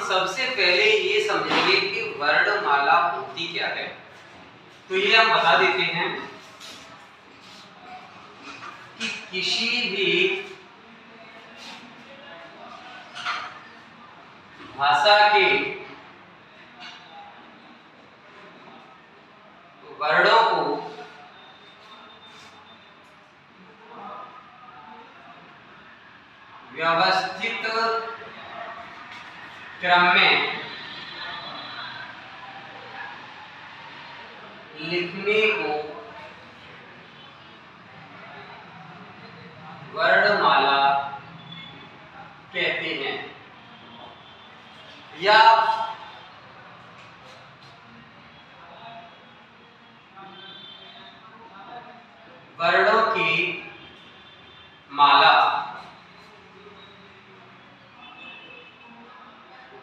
सबसे पहले ये समझेंगे कि वर्णमाला होती क्या है। तो ये हम बता देते हैं कि किसी भी भाषा के वर्णों को व्यवस्थित क्रम में लिखने को वर्णमाला कहते हैं, या वर्णों की माला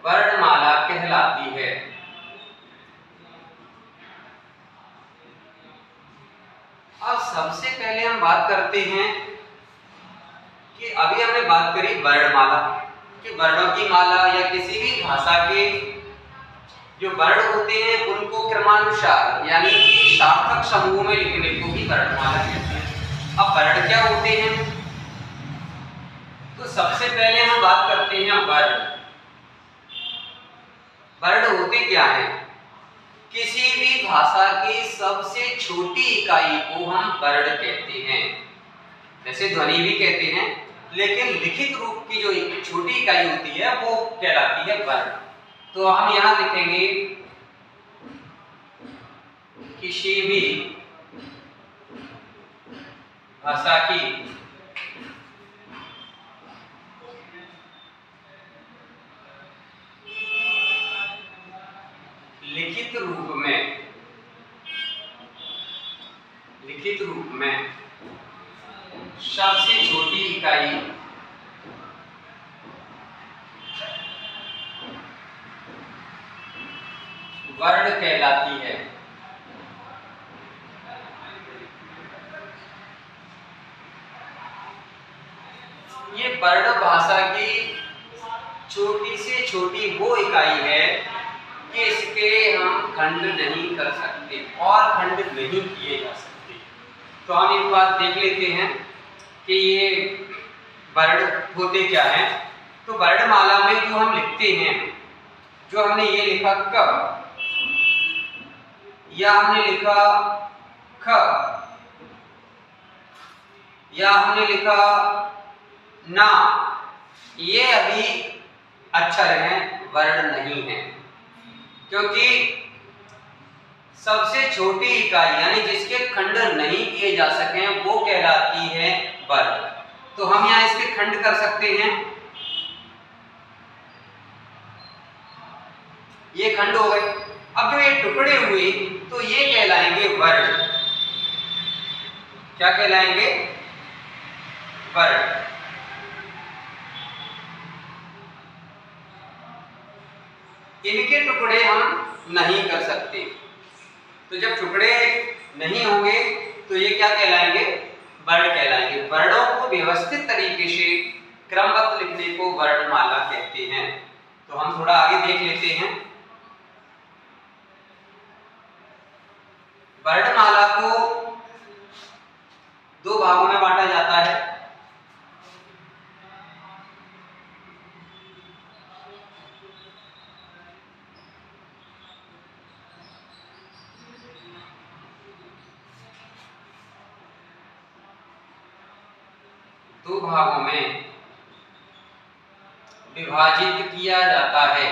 वर्णमाला कहलाती है। अब सबसे पहले हम बात करते हैं कि अभी हमने बात करी वर्णमाला कि वर्णों की माला या किसी भी भाषा के जो वर्ण होते हैं उनको क्रमानुसार यानी कि सार्थक समूह में लिखने को भी वर्णमाला कहते हैं। अब वर्ण क्या होते हैं, तो सबसे पहले हम बात करते हैं वर्ण। वर्ण होते क्या हैं? किसी भी भाषा की सबसे छोटी इकाई को हम वर्ण कहते हैं। जैसे ध्वनि भी कहते हैं, लेकिन लिखित रूप की जो छोटी इकाई होती है वो कहलाती है वर्ण। तो हम यहां लिखेंगे किसी भी भाषा की लिखित रूप में सबसे छोटी इकाई वर्ण कहलाती है। ये वर्ण भाषा की छोटी से छोटी वो इकाई है कि इसके हम खंड नहीं कर सकते और खंड नहीं किए जा सकते। तो हम एक बात देख लेते हैं कि ये वर्ण होते क्या हैं। तो वर्णमाला में जो हम लिखते हैं, जो हमने ये लिखा क, या हमने लिखा ख, या हमने लिखा ना, ये अभी अक्षर हैं, वर्ण नहीं है। क्योंकि सबसे छोटी इकाई यानी जिसके खंड नहीं किए जा सके वो कहलाती है वर्ण। तो हम यहाँ इसके खंड कर सकते हैं, ये खंड हो गए। अब जो ये टुकड़े हुए तो ये कहलाएंगे वर्ण। क्या कहलाएंगे? वर्ण। इनके टुकड़े हम नहीं कर सकते। तो जब टुकड़े नहीं होंगे तो ये क्या कहलाएंगे? वर्ण कहलाएंगे। वर्णों को व्यवस्थित तरीके से क्रमबद्ध लिखने को वर्णमाला कहते हैं। तो हम थोड़ा आगे देख लेते हैं। वर्णमाला को दो भागों में बांटा जाता है। दो भागों में विभाजित किया जाता है।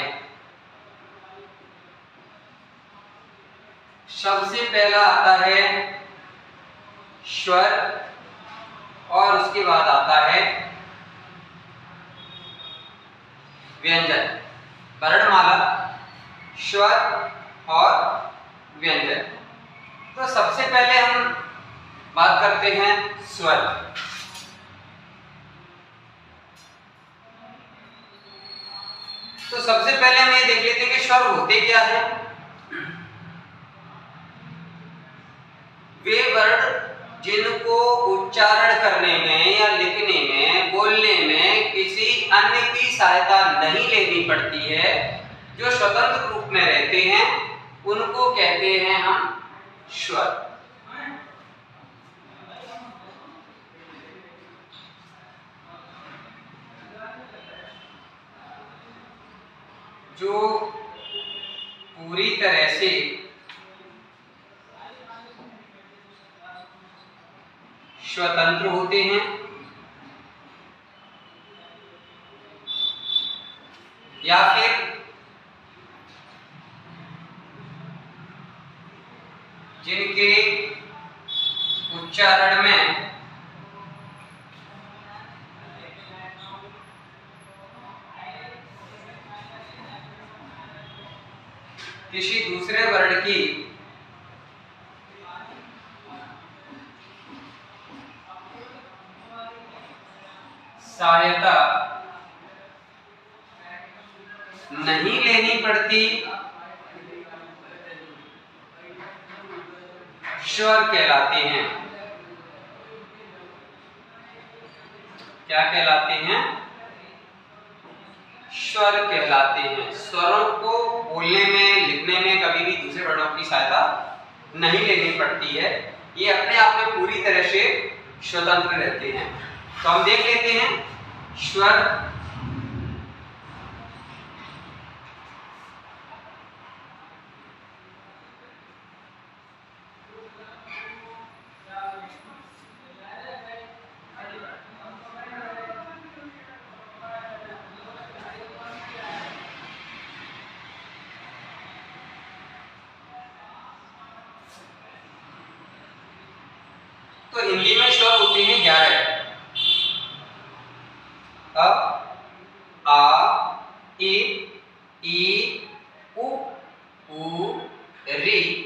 सबसे पहला आता है स्वर और उसके बाद आता है व्यंजन। वर्णमाला, स्वर और व्यंजन। तो सबसे पहले हम बात करते हैं स्वर। तो सबसे पहले हम ये देख लेते हैं कि स्वर होते क्या है। वे वर्ण जिनको उच्चारण करने में या लिखने में, बोलने में किसी अन्य की सहायता नहीं लेनी पड़ती है, जो स्वतंत्र रूप में रहते हैं, उनको कहते हैं हम स्वर। जो पूरी तरह से स्वतंत्र होते हैं या फिर जिनके उच्चारण में किसी दूसरे वर्ण की सहायता नहीं लेनी पड़ती, स्वर कहलाते हैं। क्या कहलाते हैं? स्वर कहलाते हैं। स्वरों को बोलने में, लिखने में कभी भी दूसरे वर्णों की सहायता नहीं लेनी पड़ती है। ये अपने आप में पूरी तरह से स्वतंत्र रहते हैं। तो हम देख लेते हैं स्वर। तो हिंदी में स्वर होते हैं 11। अ, आ, इ, उ, ऊ, ऋ,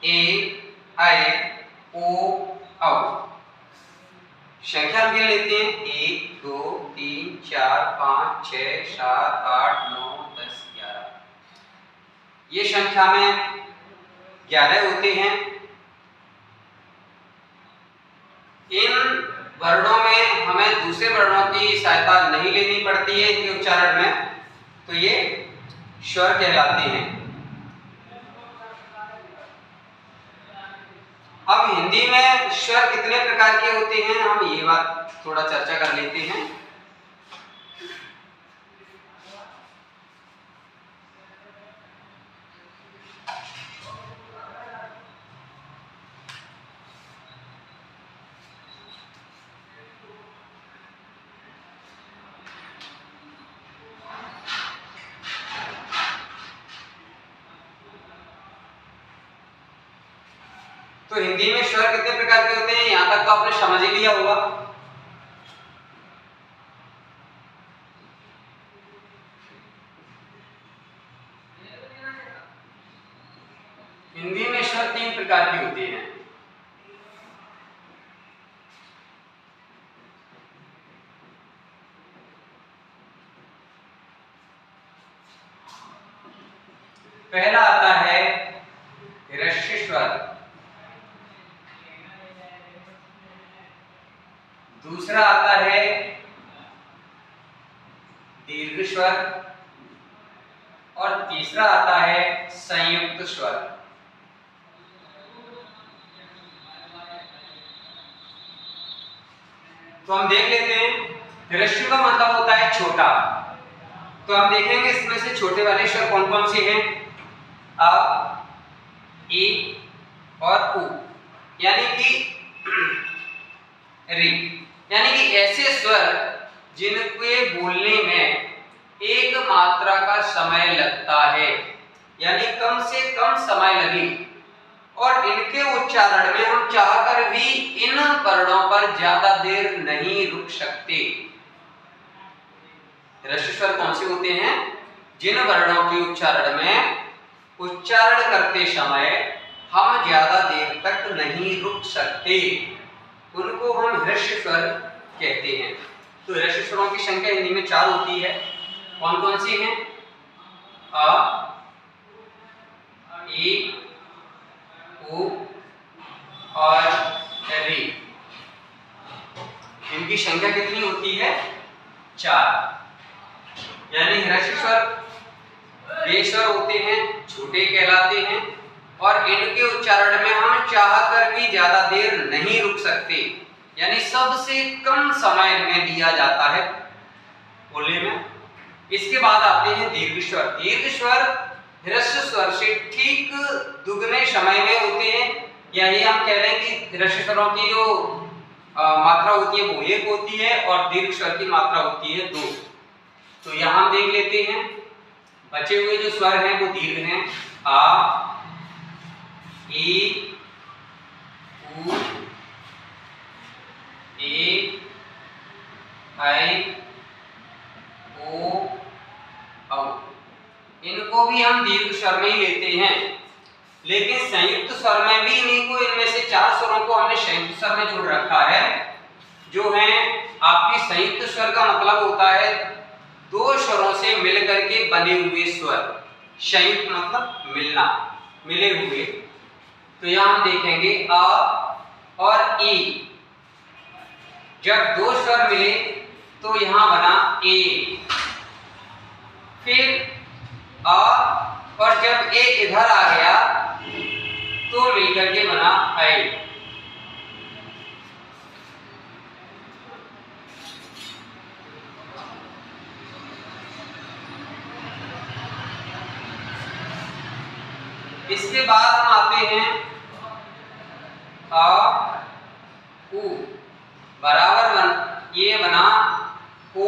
ए, ऐ, ओ, औ। संख्या गिन लेते हैं 1 2 3 4 5 6 7 8 9 10 11। ये संख्या में 11 होते हैं। इन वर्णों में हमें दूसरे वर्णों की सहायता नहीं लेनी पड़ती है इनके उच्चारण में, तो ये स्वर कहलाते हैं। अब हिंदी में स्वर कितने प्रकार के होते हैं, हम ये बात थोड़ा चर्चा कर लेते हैं। तो हिंदी में स्वर कितने प्रकार के होते हैं, यहां तक तो आपने समझ ही लिया होगा। हिंदी में स्वर 3 प्रकार के होते हैं। पहला आता है ह्रस्व स्वर, दूसरा आता है दीर्घ स्वर और तीसरा आता है संयुक्त स्वर। तो हम देख लेते हैं। ह्रस्व का मतलब होता है छोटा, तो हम देखेंगे इसमें से छोटे वाले स्वर कौन कौन से हैं। अ, ई और उ, यानी कि रि, यानी कि ऐसे स्वर जिनके बोलने में एक मात्रा का समय लगता है, यानी कम से कम समय लगे, और इनके उच्चारण में हम चाहकर भी इन वर्णों पर ज्यादा देर नहीं रुक सकते। ह्रस्व स्वर कौन से होते हैं? जिन वर्णों के उच्चारण में उच्चारण करते समय हम ज्यादा देर तक नहीं रुक सकते, उनको हम ह्रस्व स्वर कहते हैं। तो ह्रस्व स्वरों की संख्या हिंदी में 4 होती है। कौन कौन सी हैं? अ, ई, उ और ऋ। जिनकी संख्या कितनी होती है? 4। यानी ह्रस्व स्वर वे स्वर होते हैं, छोटे कहलाते हैं और इनके उच्चारण में हम चाहकर भी ज्यादा देर नहीं रुक सकते, यानी सबसे कम समय में दिया जाता है बोलने में। इसके बाद आते हैं दीर्घ स्वर। दीर्घ स्वर ह्रस्व स्वर से ठीक दुगने समय में होते हैं, यानी हम कह रहे हैं कि ह्रस्व स्वरों की जो मात्रा होती है वो 1 होती है और दीर्घ स्वर की मात्रा होती है 2। तो यहां देख लेते हैं बचे हुए जो स्वर हैं वो दीर्घ हैं। आ, ई, उ, ए, ऐ, ओ, औ। इनको भी हम दीर्घ स्वर में ही लेते हैं, लेकिन संयुक्त स्वर में भी इनमें से 4 स्वरों को हमने संयुक्त स्वर में जोड़ रखा है, जो है आपकी संयुक्त स्वर का मतलब होता है 2 स्वरों से मिलकर के बने हुए स्वर। संयुक्त मतलब मिलना, मिले हुए। तो यहां हम देखेंगे अ और ई, जब 2 स्वर मिले तो यहां बना ए, फिर अ और जब ए इधर आ गया तो मिलकर के बना ऐ। इसके बाद हम आते हैं अ, उ, बराबर ये बना ओ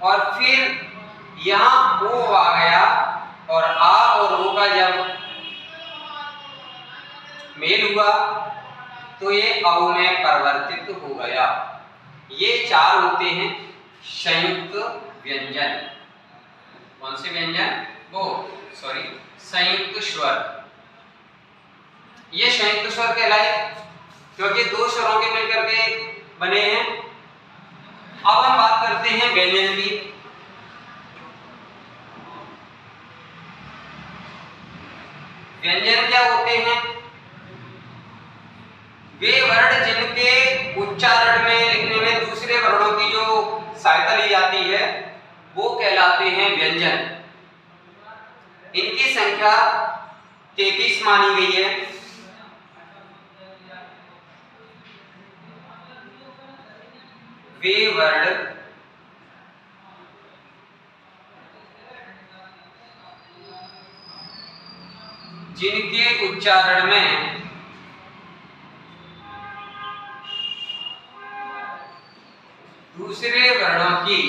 और फिर यहां ओ आ गया और आ और ओ का जब मेल हुआ तो ये औ में परिवर्तित हो गया। ये 4 होते हैं संयुक्त व्यंजन। कौन से व्यंजन? वो संयुक्त स्वर। ये संयुक्त स्वर कहलाए क्योंकि 2 स्वरों के मिलकर के बने हैं। अब हम बात करते हैं व्यंजन की। व्यंजन क्या होते हैं? वे वर्ण जिनके उच्चारण में, लिखने में दूसरे वर्णों की जो सहायता ली जाती है वो कहलाते हैं व्यंजन। इनकी संख्या 33 मानी गई है। वे वर्ण जिनके उच्चारण में दूसरे वर्णों की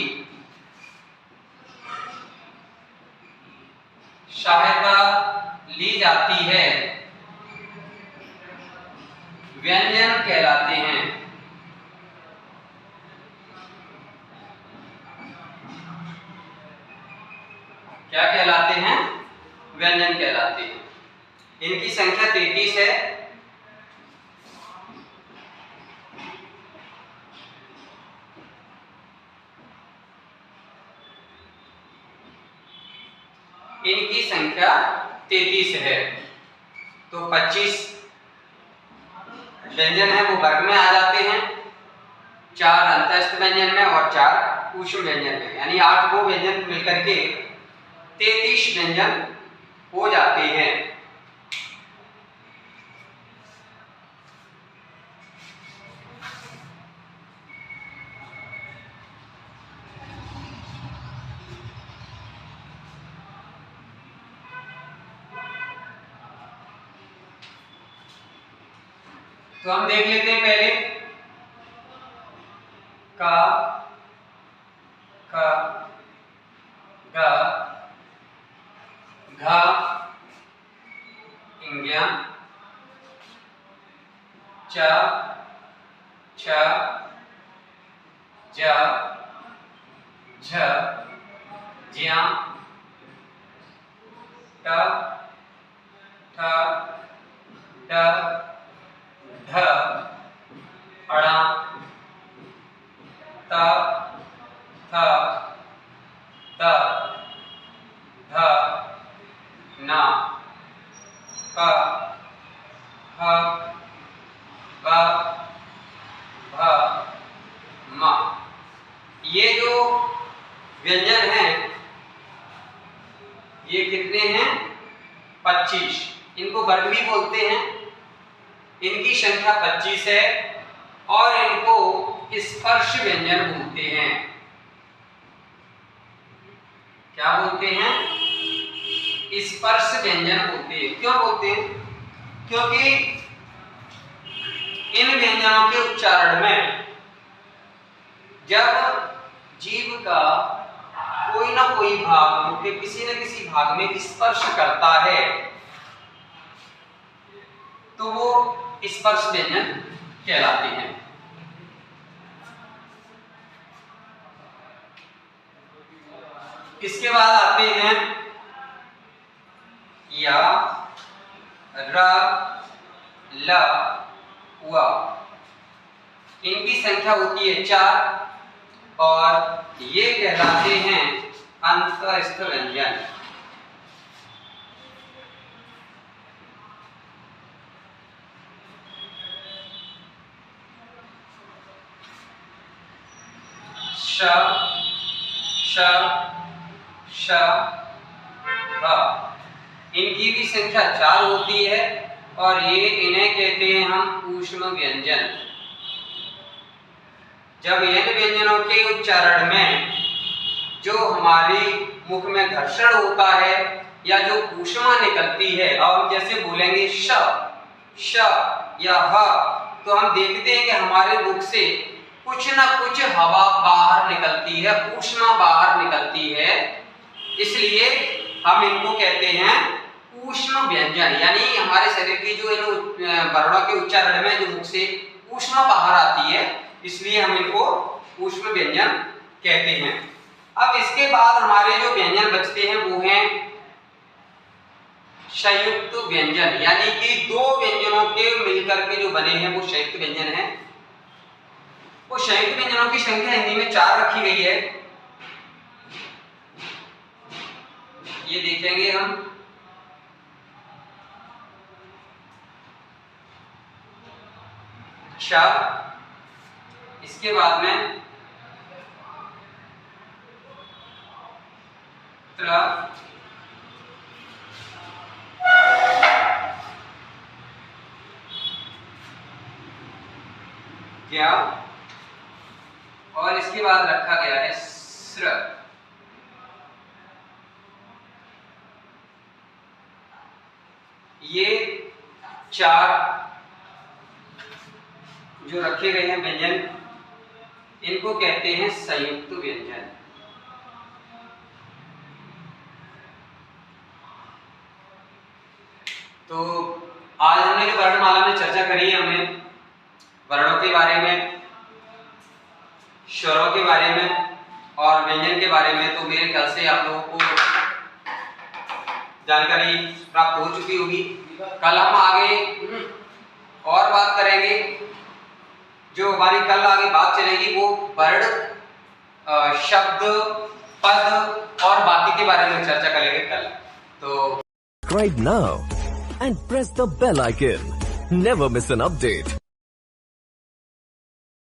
सहायता ली जाती है व्यंजन कहलाते हैं। क्या कहलाते हैं? व्यंजन कहलाते हैं। इनकी संख्या 33 है। इनकी संख्या 33 है। तो 25 व्यंजन है वो वर्ग में आ जाते हैं, 4 अंतस्थ व्यंजन में और 4 ऊष्म व्यंजन में, यानी 8 वो व्यंजन मिलकर के 33 व्यंजन हो जाते हैं। तो हम देख लेते हैं पहले का, ख, ग, घ, इंज्ञा, च, छ, ज, झ, ज्या, ट, ठ, ड, ढ, अड़ा, त, थ, द, ध, न, प, ह, भ, भ, ये जो व्यंजन हैं ये कितने हैं? 25। इनको वर्ग भी बोलते हैं। इनकी संख्या 25 है और इनको स्पर्श व्यंजन बोलते हैं। क्या बोलते हैं? स्पर्श व्यंजन बोलते हैं। क्यों बोलते हैं? क्योंकि इन व्यंजनों के उच्चारण में जब जीभ का कोई ना कोई भाग मुंह के किसी न किसी भाग में स्पर्श करता है तो वो स्पर्श व्यंजन कहलाते हैं। इसके बाद आते हैं या, र, ल, व। इनकी संख्या होती है 4 और ये कहलाते हैं अंतस्थ व्यंजन। श, श, श, ह। इनकी भी संख्या 4 होती है और ये इन्हें कहते हैं हम ऊष्म व्यंजन। जब इन व्यंजनों के उच्चारण में जो हमारी मुख में घर्षण होता है या जो ऊष्मा निकलती है, और हम जैसे बोलेंगे श, श या ह, तो हम देखते हैं कि हमारे मुख से कुछ ना कुछ हवा बाहर निकलती है, ऊष्मा बाहर निकलती है। इसलिए हम इनको कहते हैं ऊष्म व्यंजन। यानी हमारे शरीर की जो इन वर्णों के उच्चारण में जो मुख से ऊष्मा बाहर आती है, इसलिए हम इनको ऊष्म व्यंजन कहते हैं। अब इसके बाद हमारे जो व्यंजन बचते हैं वो हैं संयुक्त व्यंजन, यानी कि दो व्यंजनों के मिलकर के जो बने हैं वो संयुक्त व्यंजन है। वो संयुक्त व्यंजनों की संख्या हिंदी में 4 रखी गई है। ये देखेंगे हम। क्ष, इसके बाद में त्र, ज्ञ, और इसके बाद रखा गया है स्र। ये 4 जो रखे गए हैं व्यंजन, इनको कहते हैं संयुक्त व्यंजन। तो आज हमने जो वर्णमाला में चर्चा करी है, हमने वर्णों के बारे में, स्वरों के बारे में और व्यंजन के बारे में, तो मेरे ख्याल से आप लोगों को जानकारी प्राप्त हो चुकी होगी। कल हम आगे और बात करेंगे। जो हमारी कल आगे बात चलेगी वो वर्ण, शब्द, पद और बाकी के बारे में चर्चा करेंगे कल। तो Subscribe now and press the bell icon. Never miss an update.